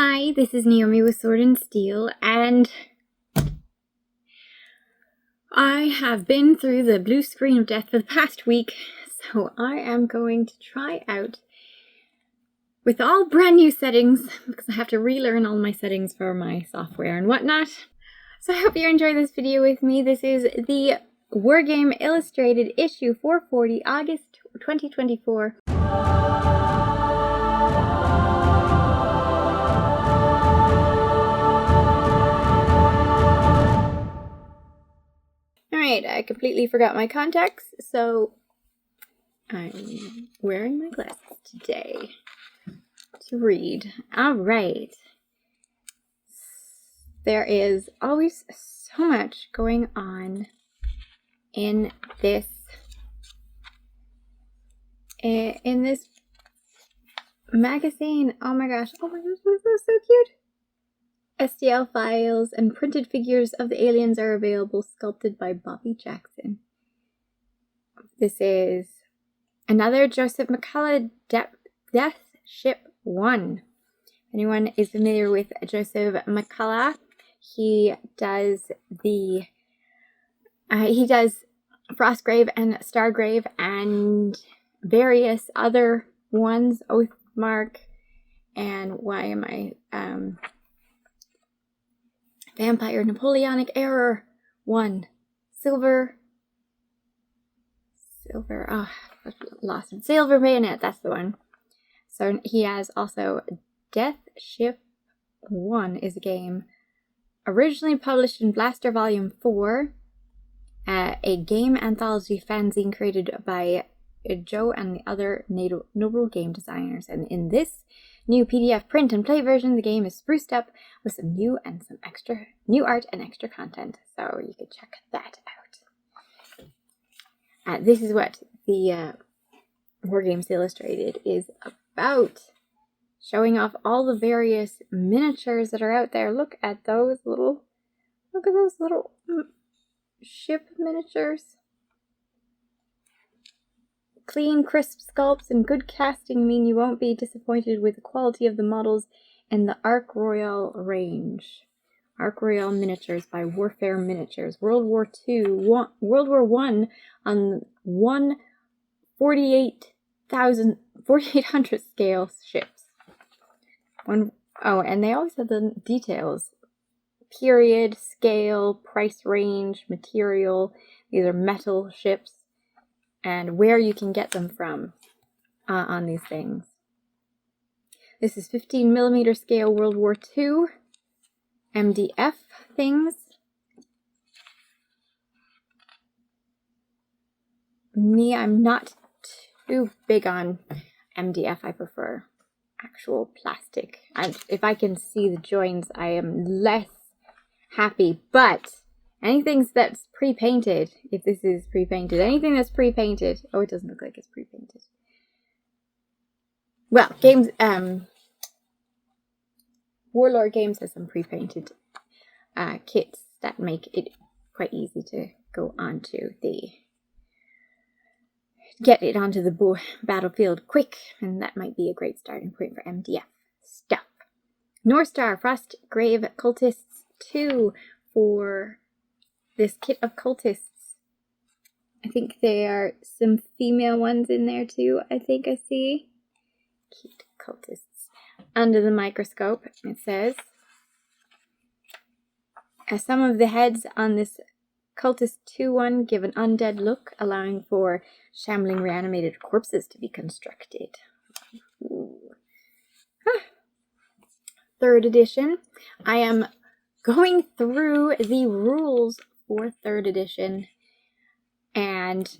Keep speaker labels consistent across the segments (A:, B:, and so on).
A: Hi, this is Naomi with Sword and Steel, and I have been through the blue screen of death for the past week, so I am going to try out with all brand new settings, because I have to relearn all my settings for my software and whatnot. So I hope you enjoy this video with me. This is the Wargame Illustrated issue 440, August 2024. Alright, I completely forgot my contacts, so I'm wearing my glasses today to read. Alright. There is always so much going on in this magazine. Oh my gosh, this is so cute. STL files and printed figures of the aliens are available, sculpted by Bobby Jackson. This is another Joseph McCullough Death Ship 1. Anyone is familiar with Joseph McCullough? He does Frostgrave and Stargrave and various other ones, Oathmark, and Vampire Napoleonic Error 1. Silver Bayonet, that's the one. So he has also Death Ship 1 is a game originally published in Blaster Volume 4, a game anthology fanzine created by Joe and the other notable game designers. And in this new PDF print and play version, the game is spruced up with some new art and extra content. So you can check that out. This is what the Wargames Illustrated is about. Showing off all the various miniatures that are out there. Look at those little ship miniatures. Clean, crisp sculpts and good casting mean you won't be disappointed with the quality of the models in the Ark Royal range. Ark Royal Miniatures by Warfare Miniatures. World War I on 4,800 scale ships. And they always have the details. Period, scale, price range, material. These are metal ships. And where you can get them from on these things. This is 15mm scale World War II MDF things. Me, I'm not too big on MDF. I prefer actual plastic. If I can see the joints, I am less happy. But anything that's pre-painted, if this is pre-painted, anything that's pre-painted, oh, it doesn't look like it's pre-painted. Well, games, Warlord Games has some pre-painted kits that make it quite easy to go onto get it onto the battlefield quick, and that might be a great starting point for MDF stuff. North Star Frostgrave Cultists 2 for this kit of cultists. I think there are some female ones in there too, I think I see. Cute cultists. Under the microscope, it says, some of the heads on this Cultist 2-1 give an undead look, allowing for shambling reanimated corpses to be constructed. Third edition. I am going through the rules for 3rd edition, and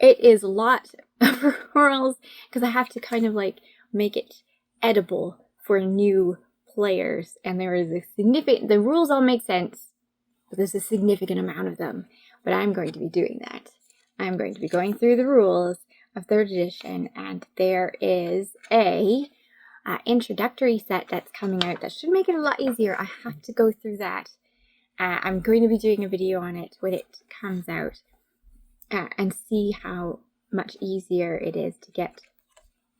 A: it is a lot of rules because I have to kind of like make it edible for new players, and there is the rules all make sense, but there's a significant amount of them. But I'm going to be doing that. I'm going to be going through the rules of 3rd edition, and there is a introductory set that's coming out that should make it a lot easier. I have to go through that. I'm going to be doing a video on it when it comes out, and see how much easier it is to get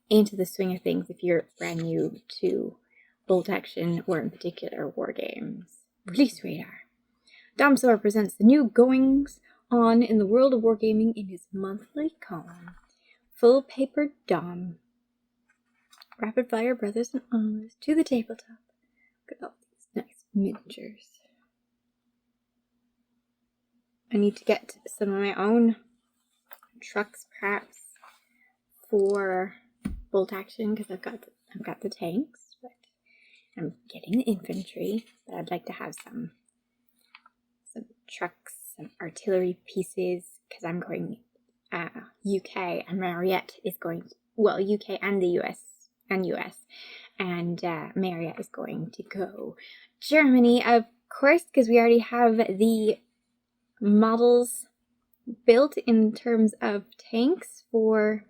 A: into the swing of things if you're brand new to bolt action, or in particular Wargames. Release radar. Dom Sawyer presents the new goings on in the world of wargaming in his monthly column. Full paper Dom. Rapid fire brothers and arms to the tabletop. Look at all these nice miniatures. I need to get some of my own trucks, perhaps, for bolt action because I've got the tanks, but I'm getting the infantry. But I'd like to have some trucks, some artillery pieces because I'm going UK and Marriott is going. UK and the US and Marriott is going to go Germany, of course, because we already have the models built in terms of tanks for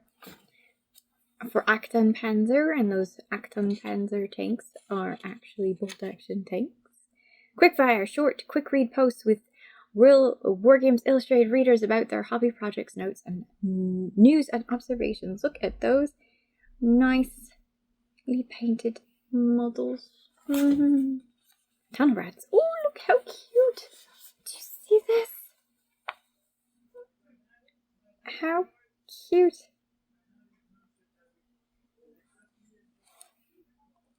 A: Achtung Panzer, and those Achtung Panzer tanks are actually bolt action tanks. Quickfire, short, quick read posts with real Wargames Illustrated readers about their hobby projects, notes, and news and observations. Look at those nicely painted models. Ton of rats. Oh, look how cute! Do you see this? How cute!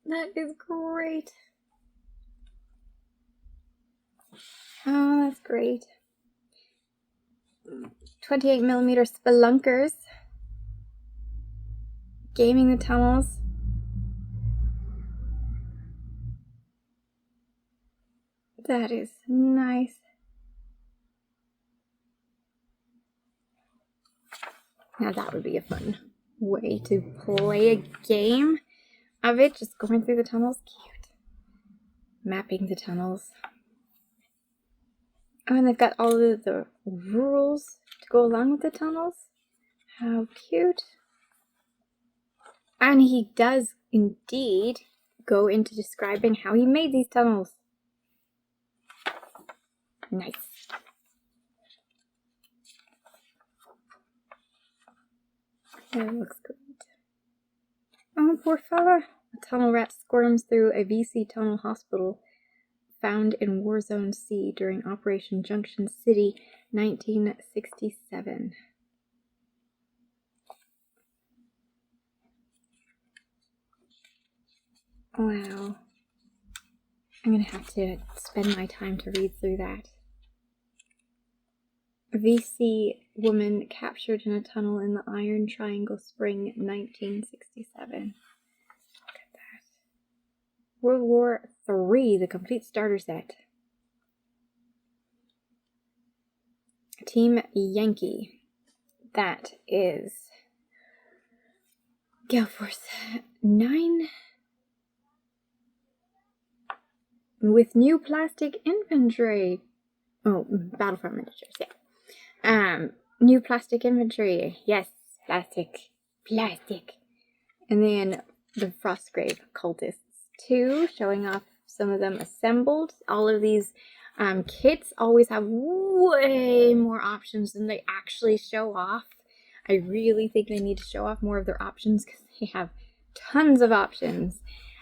A: That is great. Oh, that's great. 28mm spelunkers. Gaming the tunnels. That is nice. Now that would be a fun way to play a game of it, just going through the tunnels. Cute. Mapping the tunnels. Oh, and they've got all of the rules to go along with the tunnels. How cute. And he does indeed go into describing how he made these tunnels. Nice. That looks great. Oh, poor fella. A tunnel rat squirms through a VC tunnel hospital found in Warzone C during Operation Junction City, 1967. Wow. I'm going to have to spend my time to read through that. VC woman captured in a tunnel in the Iron Triangle Spring, 1967. Look at that. World War III, the complete starter set. Team Yankee. That is Gale Force 9. With new plastic infantry. Oh, Battlefront miniatures, yeah. New plastic infantry. Yes, plastic. And then the Frostgrave cultists too, showing off some of them assembled. All of these kits always have way more options than they actually show off. I really think they need to show off more of their options because they have tons of options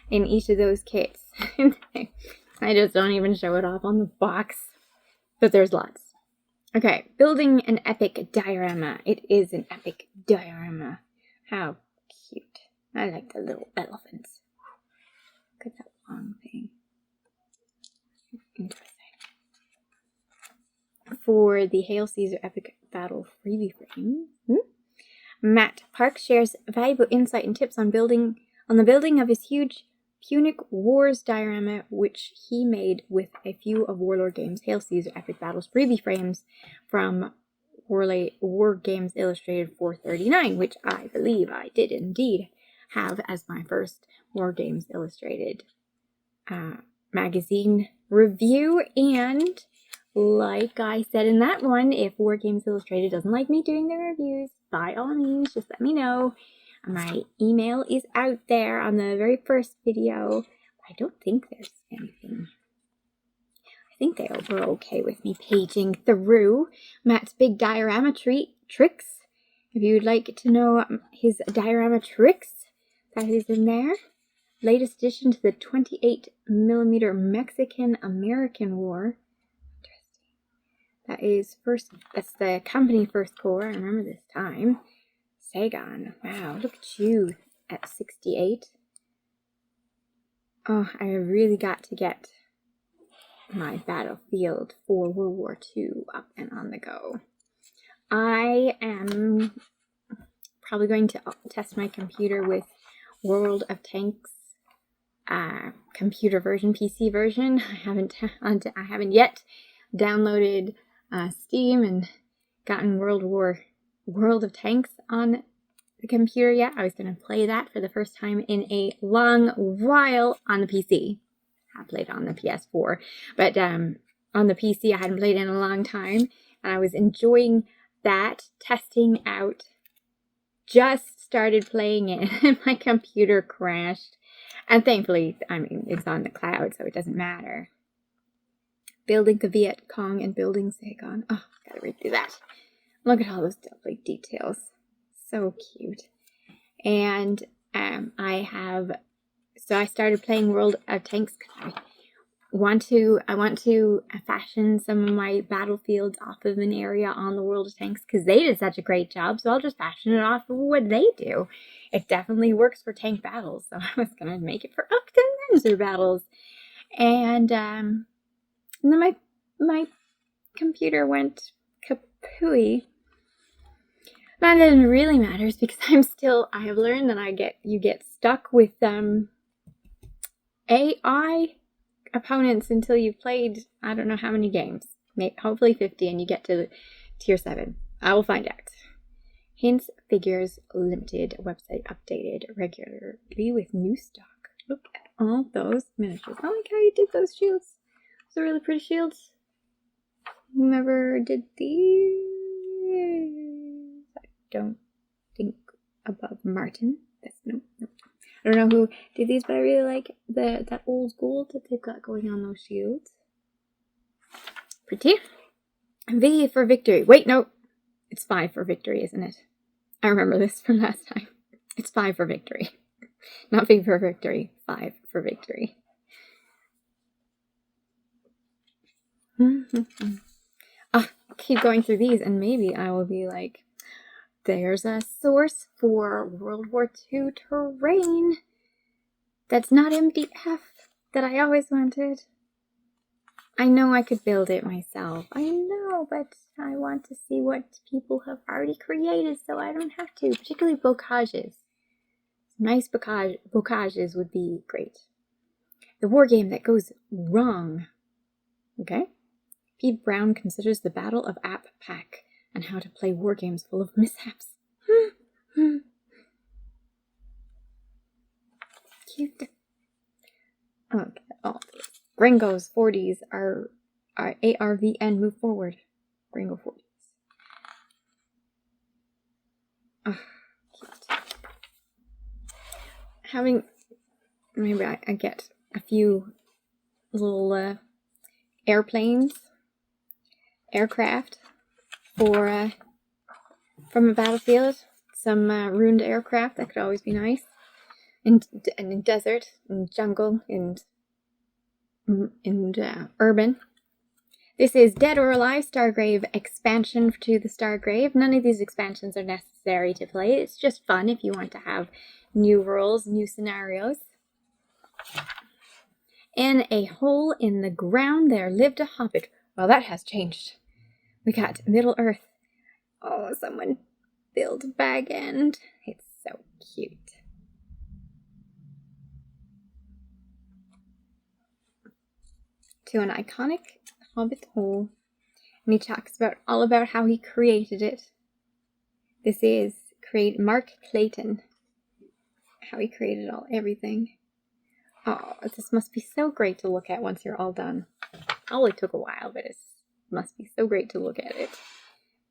A: in each of those kits. I just don't even show it off on the box, but there's lots. Okay, building an epic diorama. It is an epic diorama. How cute. I like the little elephants. Look at that long thing. Interesting. For the Hail Caesar Epic Battle freebie frame, Matt Park shares valuable insight and tips on the building of his huge Punic Wars diorama, which he made with a few of Warlord Games' Hail Caesar Epic Battles freebie frames from Wargames Illustrated 439, which I believe I did indeed have as my first Wargames Illustrated magazine review. And like I said in that one, if Wargames Illustrated doesn't like me doing the reviews, by all means, just let me know. My email is out there on the very first video. I don't think there's anything. I think they were okay with me paging through Matt's big diorama tricks. If you'd like to know his diorama tricks, that is in there. latest addition to the 28mm Mexican-American War. That's the company first corps. I remember this time. Saigon. Wow, look at you at 68. Oh, I really got to get my battlefield for World War II up and on the go. I am probably going to test my computer with World of Tanks computer version, PC version. I haven't yet downloaded Steam and gotten World of Tanks on the computer yet. I was going to play that for the first time in a long while on the PC. I played on the PS4, but on the PC I hadn't played in a long time, and I was enjoying that, testing out. Just started playing it and my computer crashed, and thankfully, I mean, it's on the cloud, so it doesn't matter. Building the Viet Cong and building Saigon. Oh, gotta read through that. Look at all those lovely details. So cute. And I started playing World of Tanks because I want to fashion some of my battlefields off of an area on the World of Tanks because they did such a great job, so I'll just fashion it off of what they do. It definitely works for tank battles, so I was going to make it for Panzer battles. And then my computer went kapooey. That doesn't really matter because I have learned that you get stuck with AI opponents until you've played I don't know how many games, hopefully 50, and you get to tier 7. I will find out. Hints Figures Limited website updated regularly with new stock. Look at all those miniatures. I like how you did those shields. Those are really pretty shields. Whomever did these, I don't think above Martin. No. I don't know who did these, but I really like that old gold that they've got going on those shields. Pretty. V for victory. Wait, no. It's 5 for victory, isn't it? I remember this from last time. It's 5 for victory. Not V for victory. 5 for victory. I'll keep going through these and maybe I will be like, there's a source for World War II terrain that's not MDF that I always wanted. I know I could build it myself. I know, but I want to see what people have already created so I don't have to, particularly bocages. Nice bocages would be great. The war game that goes wrong. Okay? Pete Brown considers the Battle of App Pack and how to play war games full of mishaps. Cute. Okay. Oh, Gringo's 40s are ARVN move forward. Gringo 40s. Oh, cute. Maybe I get a few little aircraft from a battlefield. Some ruined aircraft, that could always be nice. And in desert, in jungle, and urban. This is Dead or Alive Stargrave expansion to the Stargrave. None of these expansions are necessary to play. It's just fun if you want to have new rules, new scenarios. In a hole in the ground there lived a hobbit. Well, that has changed. We got Middle Earth. Oh, someone built Bag End. It's so cute. To an iconic hobbit hole. And he talks all about how he created it. This is Mark Clayton. How he created everything. Oh, this must be so great to look at once you're all done. Probably took a while, but it must be so great to look at it.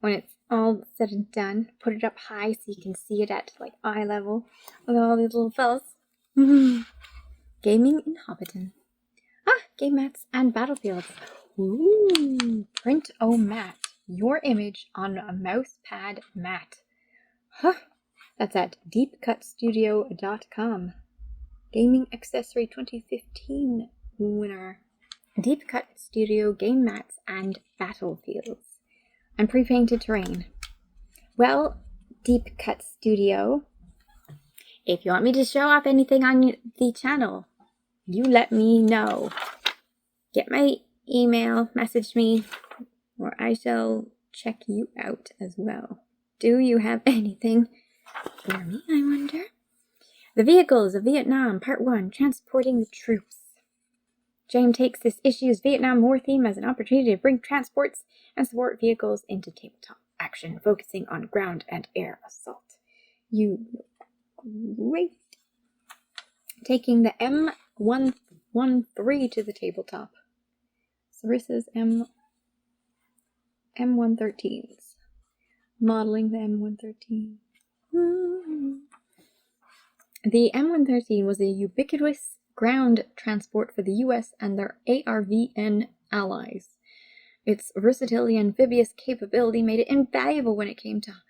A: When it's all said and done, put it up high so you can see it at like eye level with all these little fellas. Gaming in Hobbiton. Game mats and battlefields. Ooh, Print-O-Mat. Your image on a mouse pad mat. Huh. That's at deepcutstudio.com. Gaming Accessory 2015 winner. Deep Cut Studio game mats and battlefields. And pre-painted terrain. Well, Deep Cut Studio, if you want me to show off anything on the channel, you let me know. Get my email, message me, or I shall check you out as well. Do you have anything for me, I wonder? The Vehicles of Vietnam, Part 1, Transporting the Troops. James takes this issue's Vietnam War theme as an opportunity to bring transports and support vehicles into tabletop action, focusing on ground and air assault. You look great. Taking the M113 to the tabletop. Sarissa's M113s. Modeling the M113. The M113 was a ubiquitous ground transport for the US and their ARVN allies. Its versatility and amphibious capability made it invaluable when it came to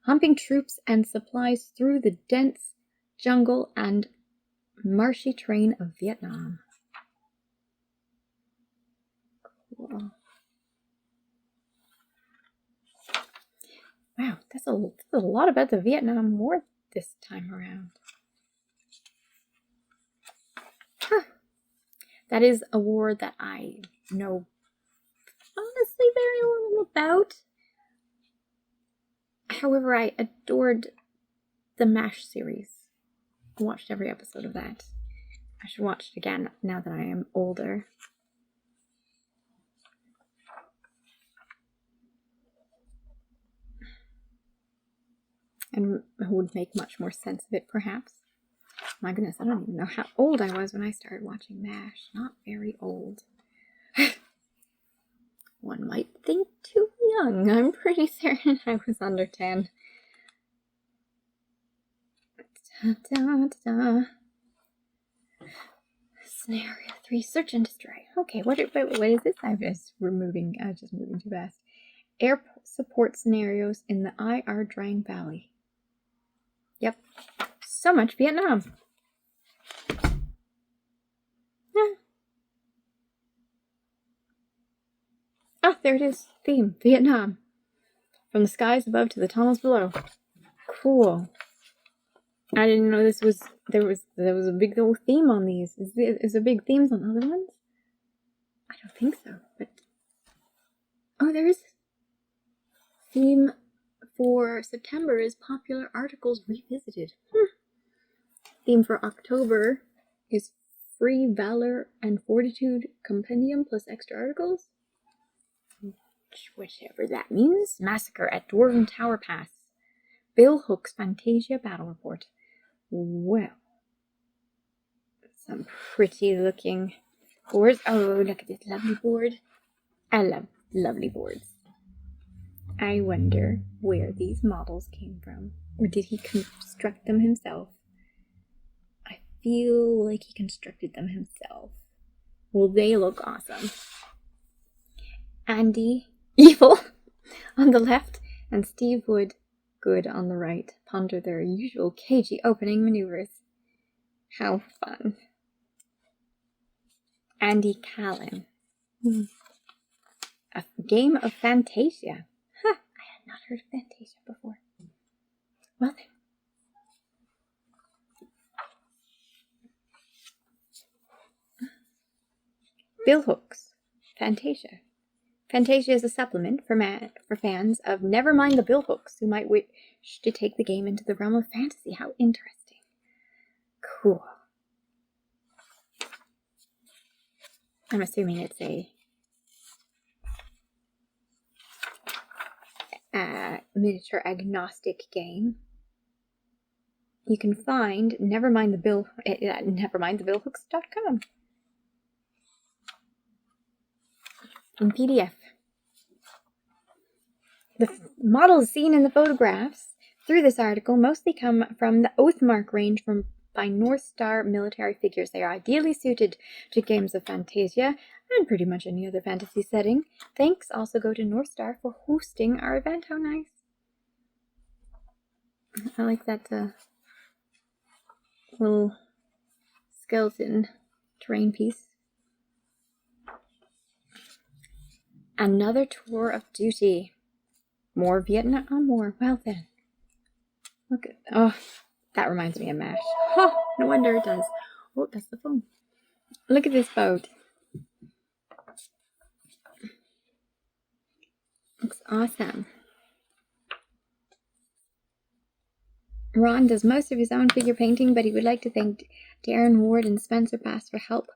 A: humping troops and supplies through the dense jungle and marshy terrain of Vietnam. Cool. Wow, that's a lot about the Vietnam War this time around. Huh. That is a war that I know honestly very little about. However, I adored the MASH series. I watched every episode of that. I should watch it again now that I am older. And it would make much more sense of it, perhaps. My goodness, I don't even know how old I was when I started watching MASH. Not very old. One might think too young. I'm pretty certain I was under 10. Scenario 3, search and destroy. Okay, what is this? I was just moving too fast. Air support scenarios in the IR Drang Valley. Yep. So much Vietnam. Yeah. Ah, there it is. Theme, Vietnam. From the skies above to the tunnels below. Cool. I didn't know there was a big old theme on these. Is there big themes on other ones? I don't think so, but oh, there is. Theme for September is popular articles revisited. Theme for October is Free Valor and Fortitude Compendium plus extra articles. Whichever that means. Massacre at Dwarven Tower Pass. Bill Hook's Fantasia Battle Report. Well, some pretty looking boards. Oh, look at this lovely board. I love lovely boards. I wonder where these models came from. Or did he construct them himself? I feel like he constructed them himself. Well, they look awesome. Andy, evil, on the left, and Steve Wood, good, on the right, ponder their usual cagey opening maneuvers. How fun. Andy Callan. A game of Fantasia. Huh, I had not heard of Fantasia before. Well then. Bill Hooks. Fantasia. Fantasia is a supplement for fans of never mind the Bill Hooks who might wish to take the game into the realm of fantasy. How interesting. Cool. I'm assuming it's a miniature agnostic game. You can find nevermindthebillhooks.com in PDF. The models seen in the photographs through this article mostly come from the Oathmark range by North Star military figures. They are ideally suited to games of Fantasia and pretty much any other fantasy setting. Thanks also go to North Star for hosting our event. How nice. I like that little skeleton terrain piece. Another tour of duty. More Vietnam War. Well then. Look at, oh, that reminds me of MASH. Oh, no wonder it does. Oh, that's the phone. Look at this boat. Looks awesome. Ron does most of his own figure painting, but he would like to thank Darren Ward and Spencer Bass for help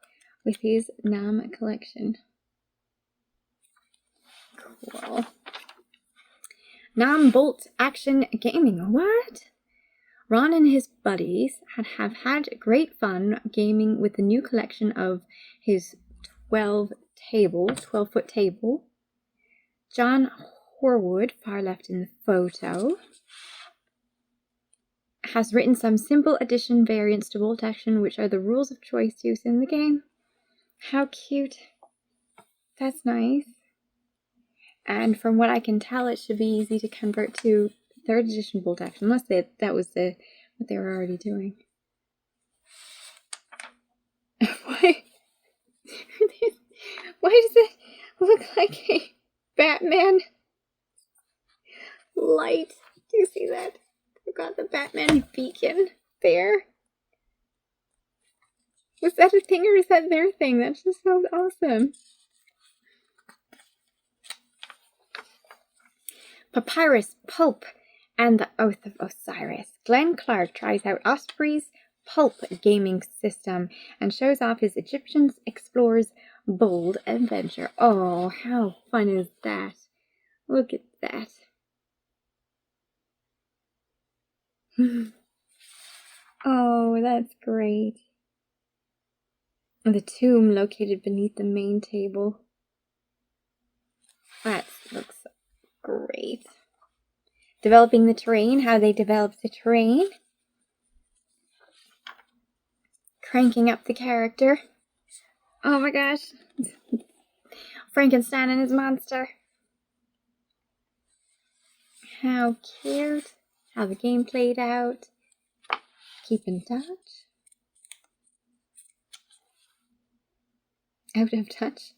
A: with his Nam collection. Cool. Nam Bolt Action Gaming. What? Ron and his buddies have had great fun gaming with the new collection of his 12-foot table. John Horwood, far left in the photo, has written some simple addition variants to Bolt Action, which are the rules of choice used in the game. How cute. That's nice. And from what I can tell, it should be easy to convert to 3rd edition Bolt Action, unless that was what they were already doing. Why does it look like a Batman light? Do you see that? I've got the Batman beacon there. Was that a thing or is that their thing? That just sounds awesome. Papyrus, Pulp, and the Oath of Osiris. Glenn Clark tries out Osprey's Pulp gaming system and shows off his Egyptian explorer's bold adventure. Oh, how fun is that? Look at that. Oh, that's great. The tomb located beneath the main table. That looks great. Developing the terrain, how they developed the terrain. Cranking up the character. Oh my gosh. Frankenstein and his monster. How cute. How the game played out. Keep in touch. Out of touch.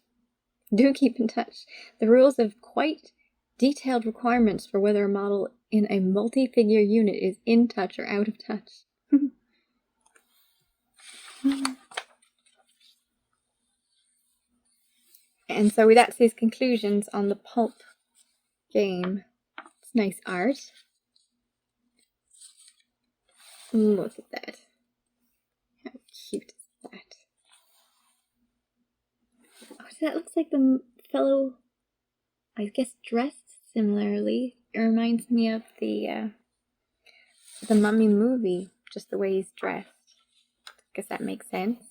A: Do keep in touch. The rules have quite detailed requirements for whether a model in a multi-figure unit is in touch or out of touch. And so that's his conclusions on the Pulp game. It's nice art. Look at that. How cute is that? Oh, that looks like the fellow, I guess, dressed similarly. It reminds me of the Mummy movie, just the way he's dressed. I guess that makes sense.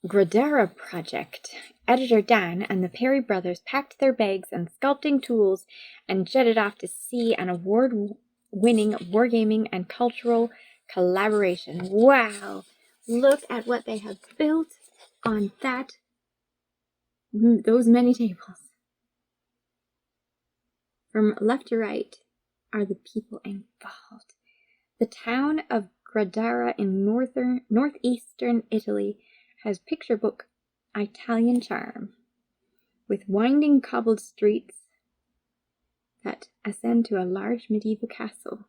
A: Gradara Project. Editor Dan and the Perry brothers packed their bags and sculpting tools and jetted off to sea an award-winning wargaming and cultural collaboration. Wow! Look at what they have built on those many tables. From left to right are the people involved. The town of Gradara in northeastern Italy has picture book Italian charm, with winding cobbled streets that ascend to a large medieval castle.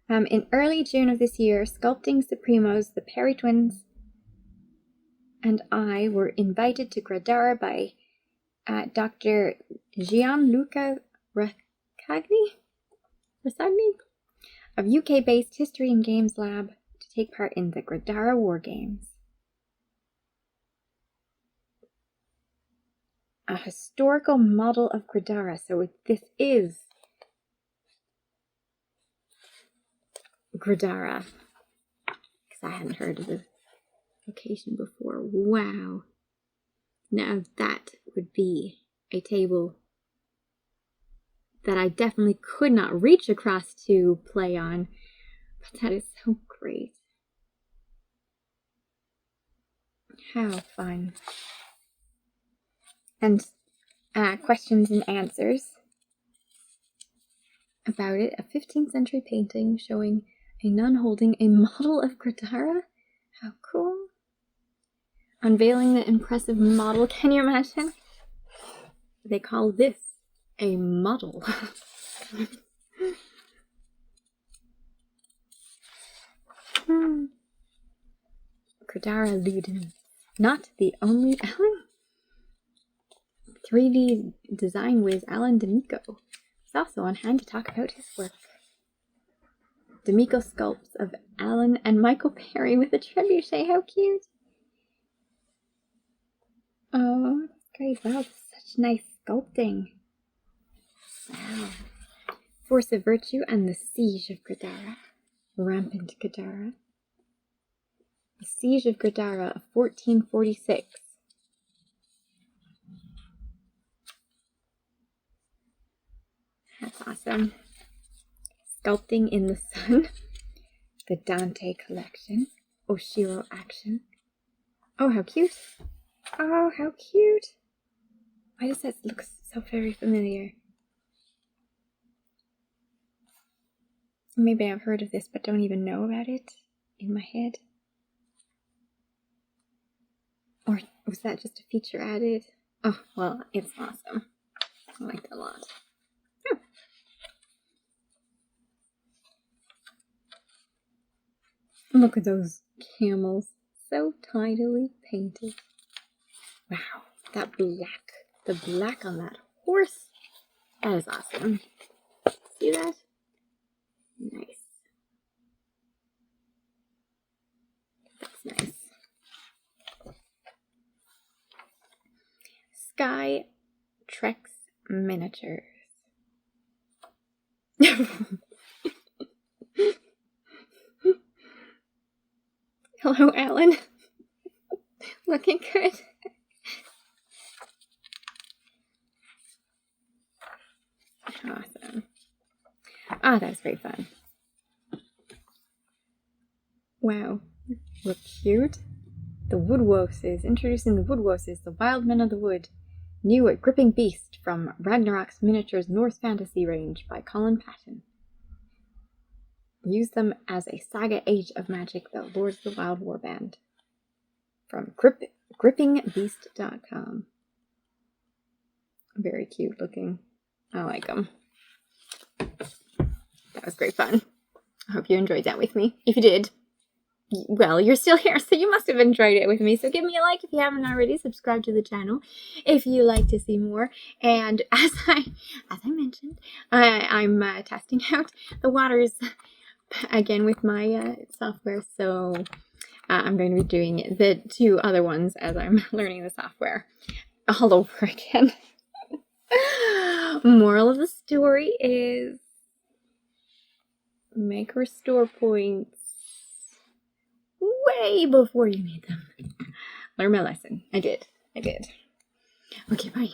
A: In early June of this year, Sculpting Supremos, the Perry twins, and I were invited to Gradara by Dr. Gianluca Rassagni of UK-based History and Games Lab to take part in the Gradara Wargames. A historical model of Gradara. So this is Gradara, because I hadn't heard of the location before. Wow. Now that would be a table that I definitely could not reach across to play on, but that is so great. How fun. And questions and answers about it. A 15th century painting showing A nun holding a model of Gradara? How cool. Unveiling the impressive model. Can you imagine? They call this a model. Gradara Luden. Not the only Alan. 3D design whiz Alan D'Amico is also on hand to talk about his work. D'Amico sculpts of Alan and Michael Perry with a trebuchet. How cute! Oh, that's great. Wow, such nice sculpting. Wow. Force of Virtue and the Siege of Gradara. Rampant Gradara. The Siege of Gradara of 1446. That's awesome. Sculpting in the Sun. The Dante Collection. Oshiro Action. Oh, how cute. Oh, how cute. Why does that look so very familiar? Maybe I've heard of this, but don't even know about it in my head. Or was that just a feature added? Oh, well, it's awesome. I like that a lot. Oh. Look at those camels. So tidily painted. Wow, that black. The black on that horse. That is awesome. See that? Nice. That's nice. Sky Trex Miniatures. Hello, Alan. Looking good. Awesome. Ah, that was very fun. Wow. Look cute. The Woodwoses. Introducing the Woodwoses, the wild men of the wood. New a gripping beast from Ragnarok's Miniatures Norse Fantasy range by Colin Patton. Use them as a saga age of magic, the Lords of the Wild Warband. From grippingbeast.com. Very cute looking. I like them. That was great fun. I hope you enjoyed that with me. If you did, well, you're still here, so you must have enjoyed it with me. So give me a like if you haven't already. Subscribe to the channel if you like to see more. And as I mentioned, I'm testing out the waters again with my software. So I'm going to be doing the 2 other ones as I'm learning the software all over again. Moral of the story is make restore points way before you need them. Learn my lesson. I did. Okay, bye.